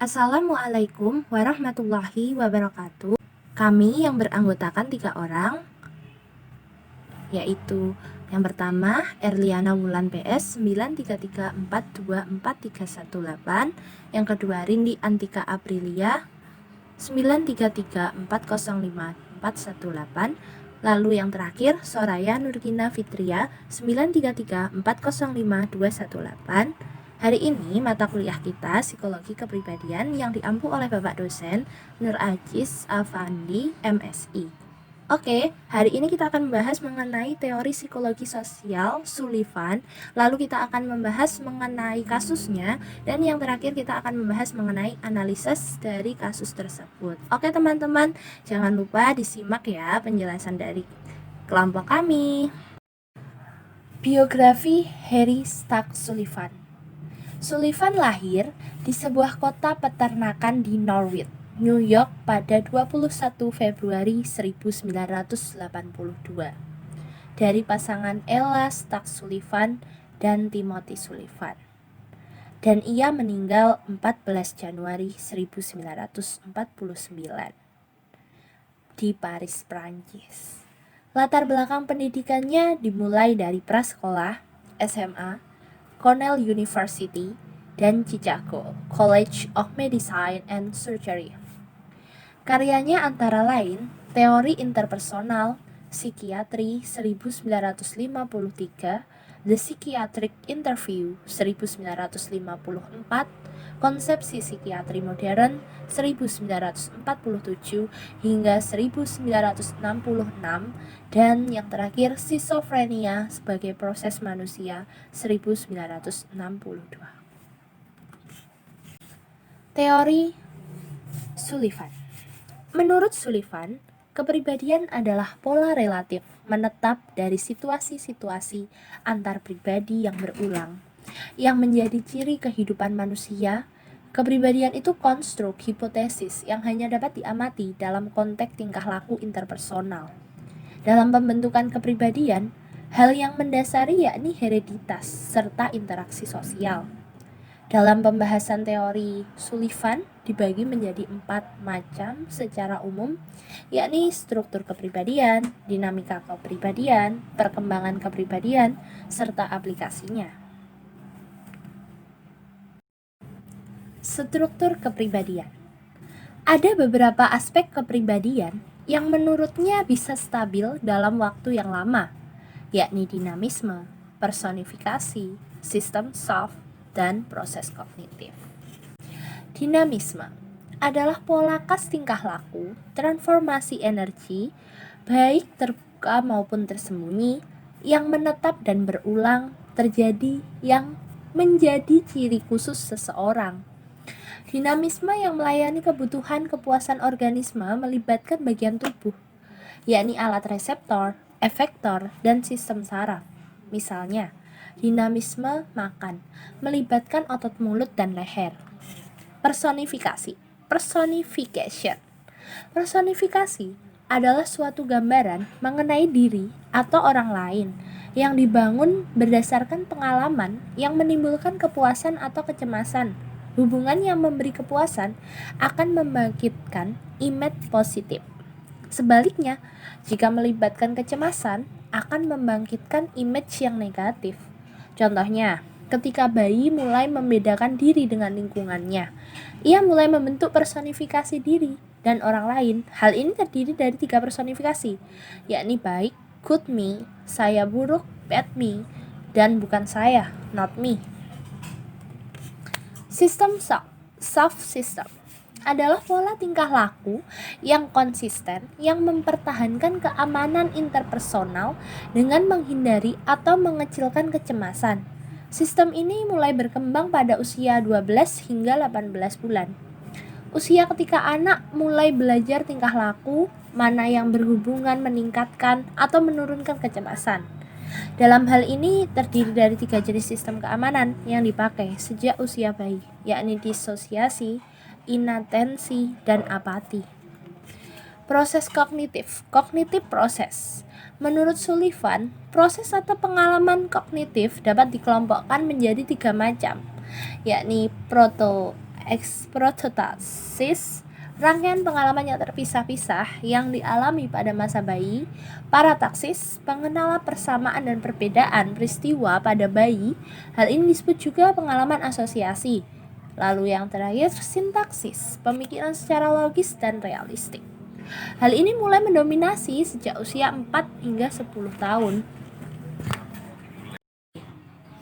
Assalamualaikum warahmatullahi wabarakatuh. Kami yang beranggotakan 3 orang, yaitu yang pertama Erliana Wulan PS 933424318, yang kedua Rindi Antika Aprilia 933405418, lalu yang terakhir Soraya Nurkina Fitria 933405218. Hari ini mata kuliah kita Psikologi Kepribadian yang diampu oleh Bapak dosen Nur Aziz Afandi, MSI. Oke, hari ini kita akan membahas mengenai teori psikologi sosial Sullivan, lalu kita akan membahas mengenai kasusnya, dan yang terakhir kita akan membahas mengenai analisis dari kasus tersebut. Oke teman-teman, jangan lupa disimak ya penjelasan dari kelompok kami. Biografi Harry Stack Sullivan. Sullivan lahir di sebuah kota peternakan di Norwich, New York pada 21 Februari 1982 dari pasangan Ella Stack Sullivan dan Timothy Sullivan. Dan ia meninggal 14 Januari 1949 di Paris, Prancis. Latar belakang pendidikannya dimulai dari prasekolah, SMA, Cornell University, dan Chicago College of Medicine and Surgery. Karyanya antara lain Teori Interpersonal, Psikiatri 1953, The Psychiatric Interview 1954, Konsepsi Psikiatri Modern 1947 hingga 1966, dan yang terakhir Schizophrenia sebagai Proses Manusia 1962. Teori Sullivan. Menurut Sullivan, kepribadian adalah pola relatif menetap dari situasi-situasi antar pribadi yang berulang, yang menjadi ciri kehidupan manusia. Kepribadian itu konstruk hipotesis yang hanya dapat diamati dalam konteks tingkah laku interpersonal. Dalam pembentukan kepribadian, hal yang mendasari yakni hereditas serta interaksi sosial. Dalam pembahasan teori Sullivan dibagi menjadi 4 macam secara umum, yakni struktur kepribadian, dinamika kepribadian, perkembangan kepribadian, serta aplikasinya. Struktur kepribadian. Ada beberapa aspek kepribadian yang menurutnya bisa stabil dalam waktu yang lama, yakni dinamisme, personifikasi, sistem soft, dan proses kognitif. Dinamisme adalah pola khas tingkah laku, transformasi energi, baik terbuka maupun tersembunyi, yang menetap dan berulang terjadi yang menjadi ciri khusus seseorang. Dinamisme yang melayani kebutuhan kepuasan organisme melibatkan bagian tubuh, yakni alat reseptor, efektor, dan sistem saraf. Misalnya, dinamisme makan melibatkan otot mulut dan leher. Personifikasi, personification. Personifikasi adalah suatu gambaran mengenai diri atau orang lain yang dibangun berdasarkan pengalaman yang menimbulkan kepuasan atau kecemasan. Hubungan yang memberi kepuasan akan membangkitkan image positif. Sebaliknya, jika melibatkan kecemasan, akan membangkitkan image yang negatif. Contohnya, ketika bayi mulai membedakan diri dengan lingkungannya, ia mulai membentuk personifikasi diri dan orang lain. Hal ini terdiri dari 3 personifikasi, yakni baik, good me, saya buruk, bad me, dan bukan saya, not me. Sistem soft system adalah pola tingkah laku yang konsisten yang mempertahankan keamanan interpersonal dengan menghindari atau mengecilkan kecemasan. Sistem ini mulai berkembang pada usia 12 hingga 18 bulan. Usia ketika anak mulai belajar tingkah laku, mana yang berhubungan meningkatkan atau menurunkan kecemasan. Dalam hal ini terdiri dari 3 jenis sistem keamanan yang dipakai sejak usia bayi, yakni disosiasi, inatensi, dan apati. Proses kognitif, cognitive process. Menurut Sullivan, proses atau pengalaman kognitif dapat dikelompokkan menjadi 3 macam, yakni proto Eksprototasis, rangkaian pengalaman yang terpisah-pisah yang dialami pada masa bayi. Parataksis, pengenalan persamaan dan perbedaan peristiwa pada bayi. Hal ini disebut juga pengalaman asosiasi. Lalu yang terakhir, sintaksis, pemikiran secara logis dan realistik. Hal ini mulai mendominasi sejak usia 4 hingga 10 tahun.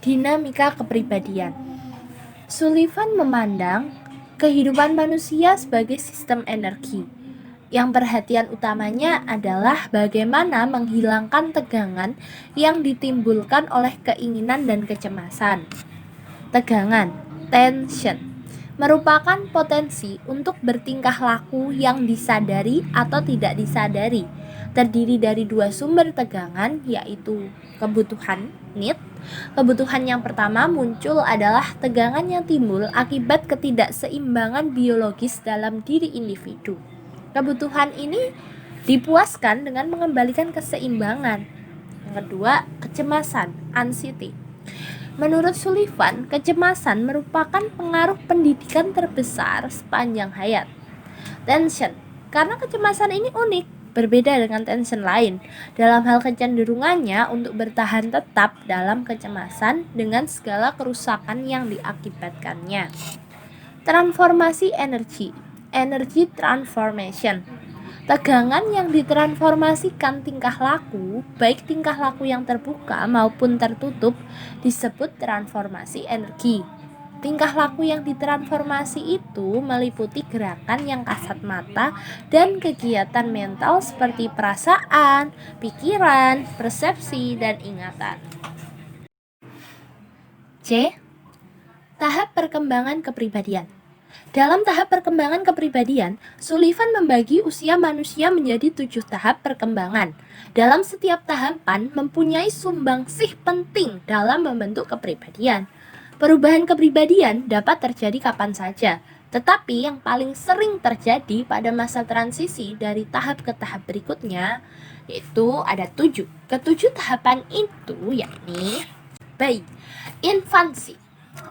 Dinamika kepribadian. Sullivan memandang kehidupan manusia sebagai sistem energi, yang perhatian utamanya adalah bagaimana menghilangkan tegangan yang ditimbulkan oleh keinginan dan kecemasan. Tegangan, tension, merupakan potensi untuk bertingkah laku yang disadari atau tidak disadari. Terdiri dari dua sumber tegangan, yaitu kebutuhan, need. Kebutuhan yang pertama muncul adalah tegangan yang timbul akibat ketidakseimbangan biologis dalam diri individu. Kebutuhan ini dipuaskan dengan mengembalikan keseimbangan. Yang kedua, kecemasan, anxiety. Menurut Sullivan, kecemasan merupakan pengaruh pendidikan terbesar sepanjang hayat. Tension, karena kecemasan ini unik, berbeda dengan tension lain dalam hal kecenderungannya untuk bertahan tetap dalam kecemasan dengan segala kerusakan yang diakibatkannya. Transformasi energi, energy transformation. Tegangan yang ditransformasikan tingkah laku, baik tingkah laku yang terbuka maupun tertutup, disebut transformasi energi. Tingkah laku yang ditransformasi itu meliputi gerakan yang kasat mata dan kegiatan mental seperti perasaan, pikiran, persepsi, dan ingatan. C. Tahap perkembangan kepribadian. Dalam tahap perkembangan kepribadian, Sullivan membagi usia manusia menjadi 7 tahap perkembangan. Dalam setiap tahapan mempunyai sumbangsih penting dalam membentuk kepribadian. Perubahan kepribadian dapat terjadi kapan saja, tetapi yang paling sering terjadi pada masa transisi dari tahap ke tahap berikutnya, yaitu ada 7. Ketujuh tahapan itu yakni bayi, infansi,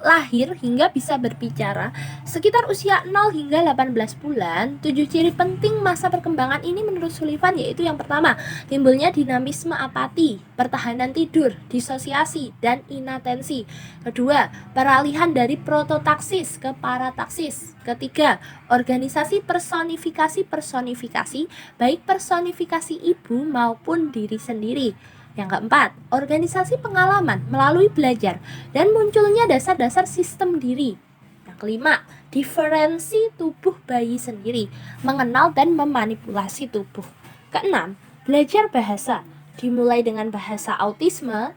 lahir hingga bisa berbicara sekitar usia 0 hingga 18 bulan. 7 ciri penting masa perkembangan ini menurut Sullivan yaitu yang pertama, timbulnya dinamisme apati, pertahanan tidur, disosiasi, dan inatensi. Kedua, peralihan dari prototaksis ke parataksis. Ketiga, organisasi personifikasi, baik personifikasi ibu maupun diri sendiri. Yang keempat, organisasi pengalaman melalui belajar dan munculnya dasar-dasar sistem diri. Yang kelima, diferensi tubuh bayi sendiri, mengenal dan memanipulasi tubuh. Keenam, belajar bahasa, dimulai dengan bahasa autisme.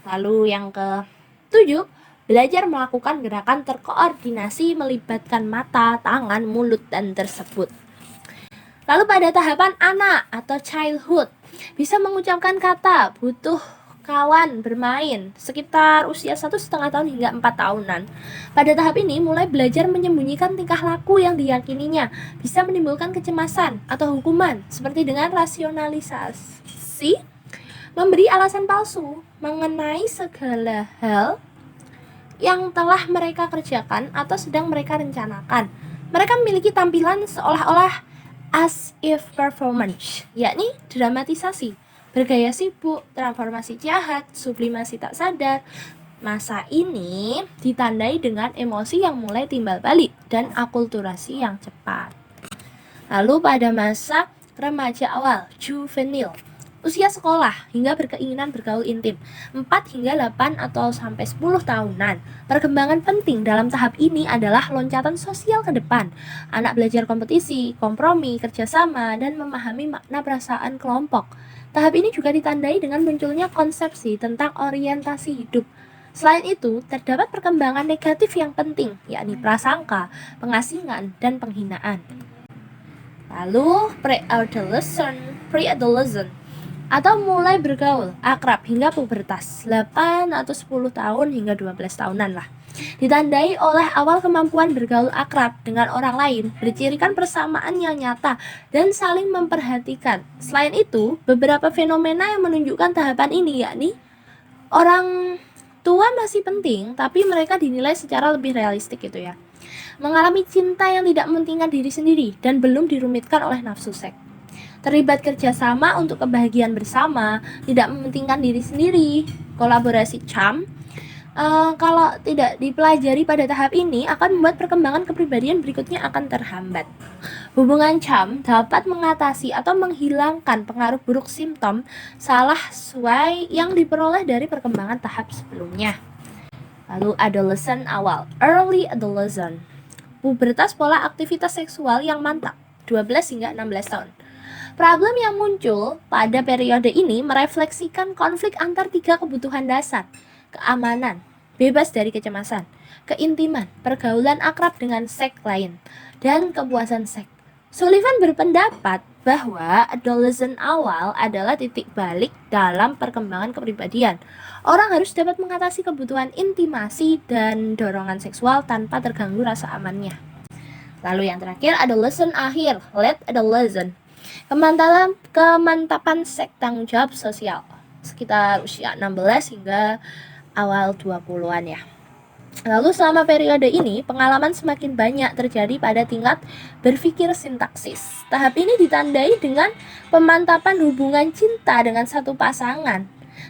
Lalu yang ketujuh, belajar melakukan gerakan terkoordinasi melibatkan mata, tangan, mulut, dan tersebut. Lalu pada tahapan anak atau childhood, bisa mengucapkan kata, butuh kawan, bermain, sekitar usia 1,5 tahun hingga 4 tahunan. Pada tahap ini mulai belajar menyembunyikan tingkah laku yang diyakininya bisa menimbulkan kecemasan atau hukuman, seperti dengan rasionalisasi, memberi alasan palsu mengenai segala hal yang telah mereka kerjakan atau sedang mereka rencanakan. Mereka memiliki tampilan seolah-olah as if performance, yakni dramatisasi, bergaya sibuk, transformasi jahat, sublimasi tak sadar. Masa ini ditandai dengan emosi yang mulai timbal balik dan akulturasi yang cepat. Lalu pada masa remaja awal, juvenil, usia sekolah hingga berkeinginan bergaul intim, 4 hingga 8 atau sampai 10 tahunan. Perkembangan penting dalam tahap ini adalah loncatan sosial ke depan. Anak belajar kompetisi, kompromi, kerjasama, dan memahami makna perasaan kelompok. Tahap ini juga ditandai dengan munculnya konsepsi tentang orientasi hidup. Selain itu, terdapat perkembangan negatif yang penting, yakni prasangka, pengasingan, dan penghinaan. Lalu, pre-adolescent atau mulai bergaul, akrab hingga pubertas, 8 atau 10 tahun hingga 12 tahunan lah. Ditandai oleh awal kemampuan bergaul akrab dengan orang lain, bercirikan persamaan yang nyata, dan saling memperhatikan. Selain itu, beberapa fenomena yang menunjukkan tahapan ini yakni orang tua masih penting, tapi mereka dinilai secara lebih realistik gitu ya. Mengalami cinta yang tidak mementingkan diri sendiri dan belum dirumitkan oleh nafsu seks. Terlibat kerjasama untuk kebahagiaan bersama, tidak mementingkan diri sendiri. Kolaborasi CAM, kalau tidak dipelajari pada tahap ini akan membuat perkembangan kepribadian berikutnya akan terhambat. Hubungan CAM dapat mengatasi atau menghilangkan pengaruh buruk simptom salah sesuai yang diperoleh dari perkembangan tahap sebelumnya. Lalu adolescent awal, early adolescent. Pubertas pola aktivitas seksual yang mantap, 12 hingga 16 tahun. Problem yang muncul pada periode ini merefleksikan konflik antar tiga kebutuhan dasar, keamanan, bebas dari kecemasan, keintiman, pergaulan akrab dengan seks lain, dan kepuasan seks. Sullivan berpendapat bahwa adolescent awal adalah titik balik dalam perkembangan kepribadian. Orang harus dapat mengatasi kebutuhan intimasi dan dorongan seksual tanpa terganggu rasa amannya. Lalu yang terakhir, adolescent akhir, late adolescent. Kemantapan seks tanggung jawab sosial sekitar usia 16 hingga awal 20-an ya. Lalu selama periode ini pengalaman semakin banyak terjadi pada tingkat berpikir sintaksis. Tahap ini ditandai dengan pemantapan hubungan cinta dengan satu pasangan.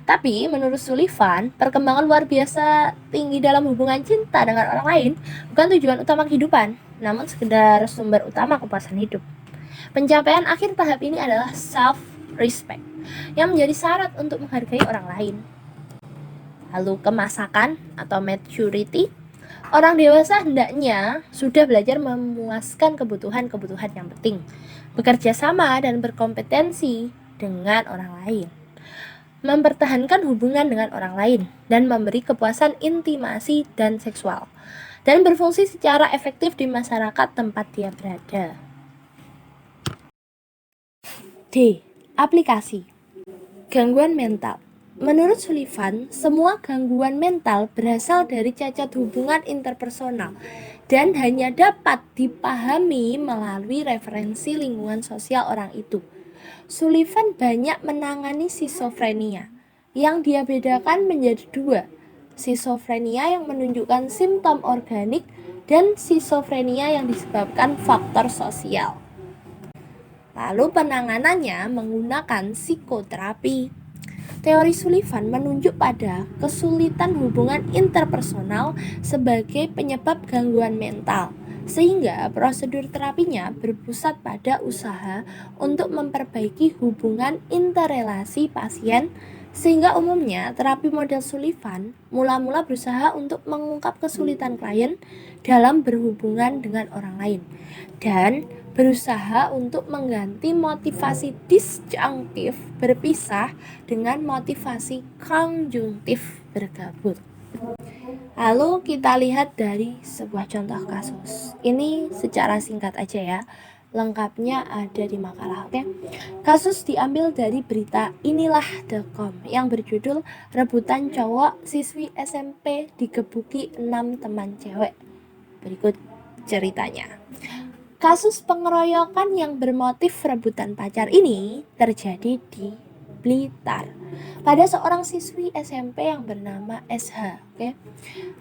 Tapi menurut Sullivan, perkembangan luar biasa tinggi dalam hubungan cinta dengan orang lain bukan tujuan utama kehidupan, namun sekedar sumber utama kepuasan hidup. Pencapaian akhir tahap ini adalah self-respect yang menjadi syarat untuk menghargai orang lain. Lalu kemasakan atau maturity, orang dewasa hendaknya sudah belajar memuaskan kebutuhan-kebutuhan yang penting, bekerja sama dan berkompetensi dengan orang lain, mempertahankan hubungan dengan orang lain, dan memberi kepuasan intimasi dan seksual, dan berfungsi secara efektif di masyarakat tempat dia berada. D. Aplikasi. Gangguan mental. Menurut Sullivan, semua gangguan mental berasal dari cacat hubungan interpersonal dan hanya dapat dipahami melalui referensi lingkungan sosial orang itu. Sullivan banyak menangani skizofrenia, yang dia bedakan menjadi dua, skizofrenia yang menunjukkan simptom organik dan skizofrenia yang disebabkan faktor sosial. Lalu penanganannya menggunakan psikoterapi. Teori Sullivan menunjuk pada kesulitan hubungan interpersonal sebagai penyebab gangguan mental, sehingga prosedur terapinya berpusat pada usaha untuk memperbaiki hubungan interrelasi pasien, sehingga umumnya terapi model Sullivan mula-mula berusaha untuk mengungkap kesulitan klien dalam berhubungan dengan orang lain dan berusaha untuk mengganti motivasi disjunktif berpisah dengan motivasi konjungtif bergabung. Lalu kita lihat dari sebuah contoh kasus. Ini secara singkat aja ya. Lengkapnya ada di makalah, oke? Kasus diambil dari berita inilah.com yang berjudul Rebutan Cowok Siswi SMP Digebuki 6 Teman Cewek. Berikut ceritanya. Kasus pengeroyokan yang bermotif rebutan pacar ini terjadi di Blitar pada seorang siswi SMP yang bernama SH, oke?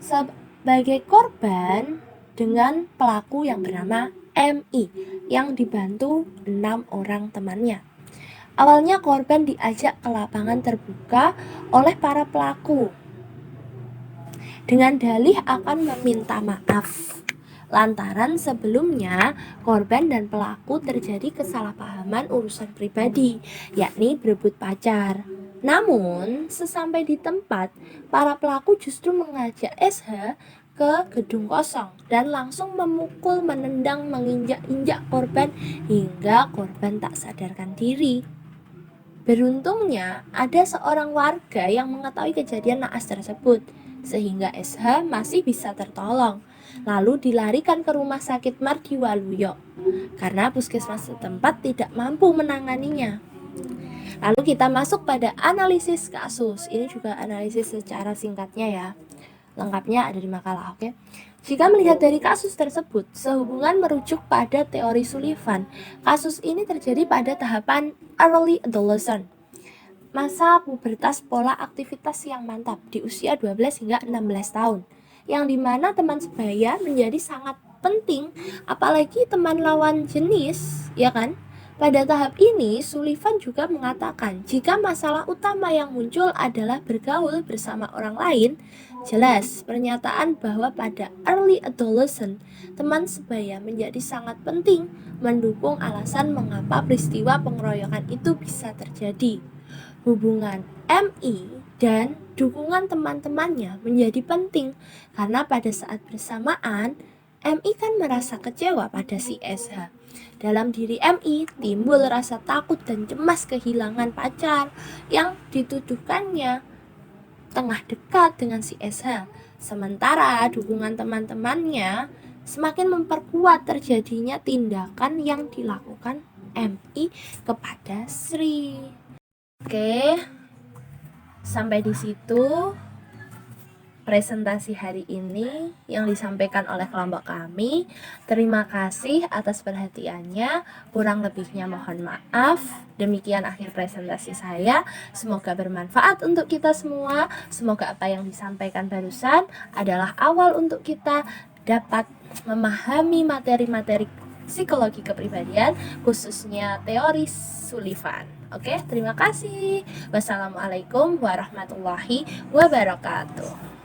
Sebagai korban dengan pelaku yang bernama MI yang dibantu 6 orang temannya. Awalnya korban diajak ke lapangan terbuka oleh para pelaku dengan dalih akan meminta maaf. Lantaran sebelumnya korban dan pelaku terjadi kesalahpahaman urusan pribadi, yakni berebut pacar. Namun, sesampai di tempat, para pelaku justru mengajak SH ke gedung kosong dan langsung memukul, menendang, menginjak-injak korban hingga korban tak sadarkan diri. Beruntungnya, ada seorang warga yang mengetahui kejadian naas tersebut, sehingga SH masih bisa tertolong. Lalu dilarikan ke rumah sakit Mardiwaluyo karena puskesmas setempat tidak mampu menanganinya. Lalu kita masuk pada analisis kasus. Ini juga analisis secara singkatnya ya. Lengkapnya ada di makalah, oke? Jika melihat dari kasus tersebut, sehubungan merujuk pada teori Sullivan. Kasus ini terjadi pada tahapan early adolescent. masa pubertas pola aktivitas yang mantap di usia 12 hingga 16 tahun, yang dimana teman sebaya menjadi sangat penting, apalagi teman lawan jenis, ya kan? Pada tahap ini, Sullivan juga mengatakan jika masalah utama yang muncul adalah bergaul bersama orang lain, jelas pernyataan bahwa pada early adolescent, teman sebaya menjadi sangat penting mendukung alasan mengapa peristiwa pengeroyokan itu bisa terjadi. Hubungan MI dan dukungan teman-temannya menjadi penting karena pada saat bersamaan MI kan merasa kecewa pada si SH. Dalam diri MI timbul rasa takut dan cemas kehilangan pacar yang dituduhkannya tengah dekat dengan si SH. Sementara dukungan teman-temannya semakin memperkuat terjadinya tindakan yang dilakukan MI kepada Sri. Oke, sampai di situ presentasi hari ini yang disampaikan oleh kelompok kami. Terima kasih atas perhatiannya. Kurang lebihnya mohon maaf. Demikian akhir presentasi saya. Semoga bermanfaat untuk kita semua. Semoga apa yang disampaikan barusan adalah awal untuk kita dapat memahami materi-materi psikologi kepribadian, khususnya teori Sullivan. Oke, terima kasih. Wassalamualaikum warahmatullahi wabarakatuh.